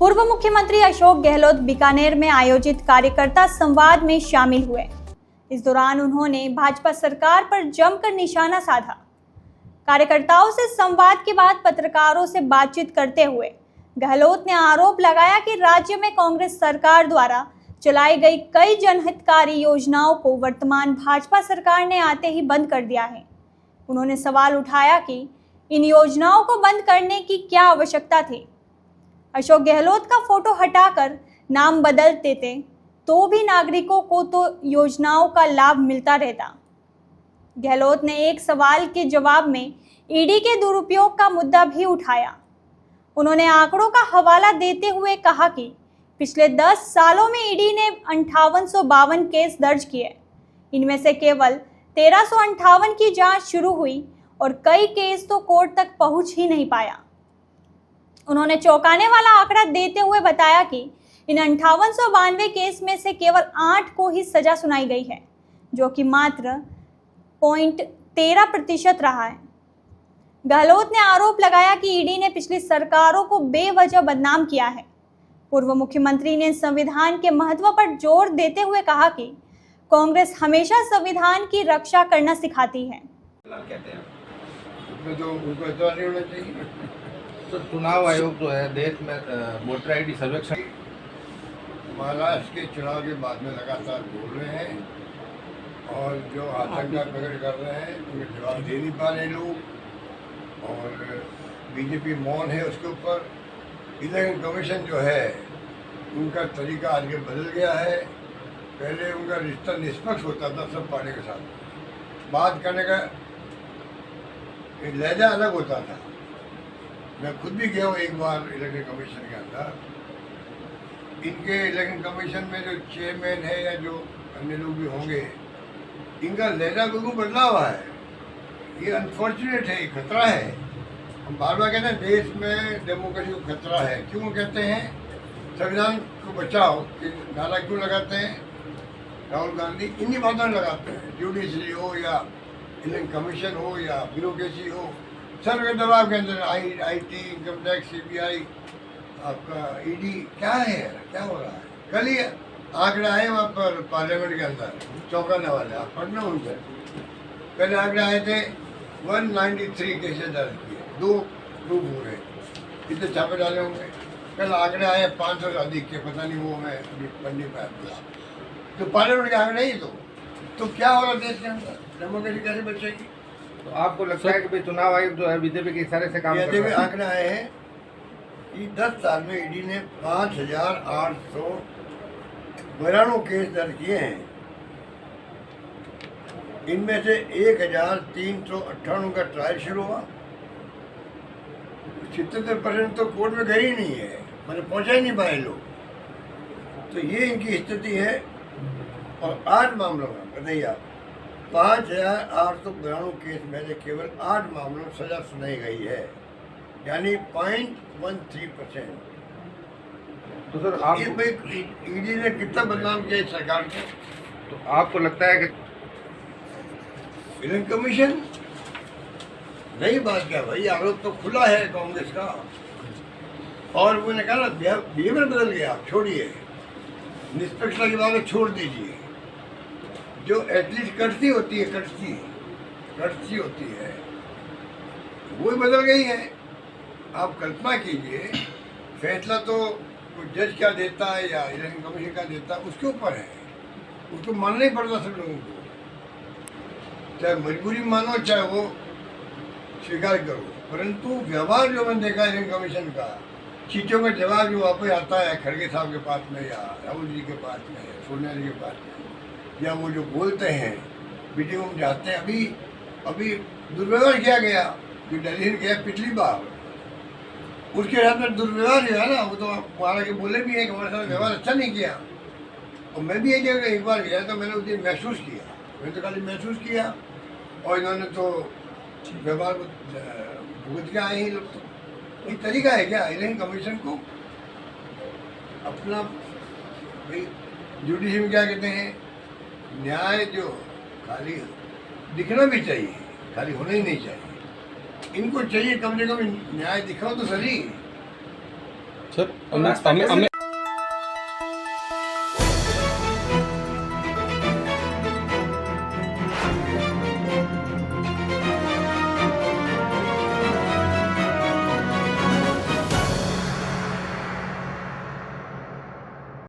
पूर्व मुख्यमंत्री अशोक गहलोत बीकानेर में आयोजित कार्यकर्ता संवाद में शामिल हुए। इस दौरान उन्होंने भाजपा सरकार पर जमकर निशाना साधा। कार्यकर्ताओं से संवाद के बाद पत्रकारों से बातचीत करते हुए गहलोत ने आरोप लगाया कि राज्य में कांग्रेस सरकार द्वारा चलाई गई कई जनहितकारी योजनाओं को वर्तमान भाजपा सरकार ने आते ही बंद कर दिया है। उन्होंने सवाल उठाया कि इन योजनाओं को बंद करने की क्या आवश्यकता थी। अशोक गहलोत का फोटो हटाकर नाम बदल देते तो भी नागरिकों को तो योजनाओं का लाभ मिलता रहता। गहलोत ने एक सवाल के जवाब में ईडी के दुरुपयोग का मुद्दा भी उठाया। उन्होंने आंकड़ों का हवाला देते हुए कहा कि पिछले 10 सालों में ईडी ने 5852 केस दर्ज किए। इनमें से केवल 1358 की जांच शुरू हुई और कई केस तो कोर्ट तक पहुंच ही नहीं पाया। उन्होंने चौंकाने वाला आंकड़ा देते हुए बताया कि इन 5892 केस में से केवल 8 को ही सजा सुनाई गई है, जो कि मात्र 0.13% रहा है। गहलोत ने आरोप लगाया कि ईडी ने पिछली सरकारों को बेवजह बदनाम किया है। पूर्व मुख्यमंत्री ने संविधान के महत्व पर जोर देते हुए कहा कि कांग्रेस हमेशा संविधान की रक्षा करना सिखाती है। तो चुनाव आयोग जो है देश में वोटर आईडी सर्वेक्षण महाराष्ट्र के चुनाव के बाद में लगातार बोल रहे हैं और जो आशंका प्रकट कर रहे हैं उनके जवाब दे नहीं पा रहे लोग और बीजेपी मौन है उसके ऊपर। इलेक्शन कमीशन जो है उनका तरीका आगे बदल गया है। पहले उनका रिश्ता निष्पक्ष होता था सब पार्टी के साथ, बात करने का लहजा अलग होता था। मैं खुद भी गया हूँ एक बार इलेक्शन कमीशन के अंदर। इनके इलेक्शन कमीशन में जो चेयरमैन है या जो अन्य लोग भी होंगे, इनका लहजा बिल्कुल बदला हुआ है। ये अनफॉर्चुनेट है, खतरा है। हम बार बार कहते हैं देश में डेमोक्रेसी को खतरा है। क्यों कहते हैं? संविधान को बचाओ कि नारा क्यों लगाते हैं राहुल गांधी? इन्हीं बातों में लगाते हैं। जुडिशरी हो या इलेक्शन कमीशन हो या ब्यूरोक्रेसी हो, सब के दबाव के अंदर आईटी, इनकम टैक्स, सीबीआई, आपका ईडी, क्या है, क्या हो रहा है? कल ही आंकड़े आए वहाँ पर पार्लियामेंट के अंदर, चौंकाने वाले। आप पढ़ना उनसे। पहले आंकड़े आए थे 193 केसेस दर्ज किए, 2 प्रूफ हो गए, इतने छापे डाले होंगे। कल आंकड़े आए 500 से अधिक के, पता नहीं वो मैं अभी पढ़ नहीं पाया। तो पार्लियामेंट के आंकड़े ही तो क्या हो रहा देश के अंदर? डेमोक्रेसी कैसे बचेगी? तो आपको लगता है कि भाई चुनाव आयोग जो है बीजेपी के इशारे से काम कर रहा है? आंकड़े आए हैं कि 10 साल में ईडी ने 5892 केस दर्ज किए हैं। इनमें से 1398 का ट्रायल शुरू हुआ। 77% तो कोर्ट में गए ही नहीं है, मैंने पहुंचा ही नहीं पाए लोग। तो ये इनकी स्थिति है। और 8 मामलों में बताइए आप, 5892 केस में से केवल 8 मामलों में सजा सुनाई गई है, यानी 0.13%। तो सर आप ईडी ने कितना बदनाम किया इस सरकार को? तो आपको लगता है कि इलेक्शन कमीशन नई बात क्या भाई, आरोप तो खुला है कांग्रेस का। और उन्होंने कहा ना बिहेवियर बदल गया। आप छोड़िए, निष्पक्षता की बात छोड़ दीजिए। जो एटलीस्ट कटती होती है, कटती होती है, वो ही बदल गई है। आप कल्पना कीजिए, फैसला तो जज क्या देता है या इलेक्शन कमीशन का देता है उसके ऊपर है, उसको मानना ही पड़ता सब लोगों को। चाहे मजबूरी मानो चाहे वो स्वीकार करो, परंतु व्यवहार जो मैंने देखा इलेक्शन कमीशन का, चीजों का जवाब जो वापस आता है खड़गे साहब के पास में या राहुल जी के पास में, सोनिया जी के पास में, या वो जो बोलते हैं मीटिंग में जाते हैं। अभी दुर्व्यवहार किया गया जो दिल्ली गया पिछली बार, उसके साथ में दुर्व्यवहार जो है ना, वो तो वहाँ के बोले भी है कि हमारे साथ व्यवहार अच्छा नहीं किया। और मैं भी एक जगह एक बार गया तो मैंने उस दिन महसूस किया, मैंने तो खाली महसूस किया और इन्होंने तो व्यवहार को भुगत के आए ही लोग। तो ये तरीका है क्या इलेक्शन कमीशन को अपना? भाई जुडिशरी में क्या कहते हैं, न्याय जो खाली दिखना भी चाहिए, खाली होना ही नहीं चाहिए। इनको चाहिए कम से कम न्याय दिखाओ तो सही। સર અમે અમે અમે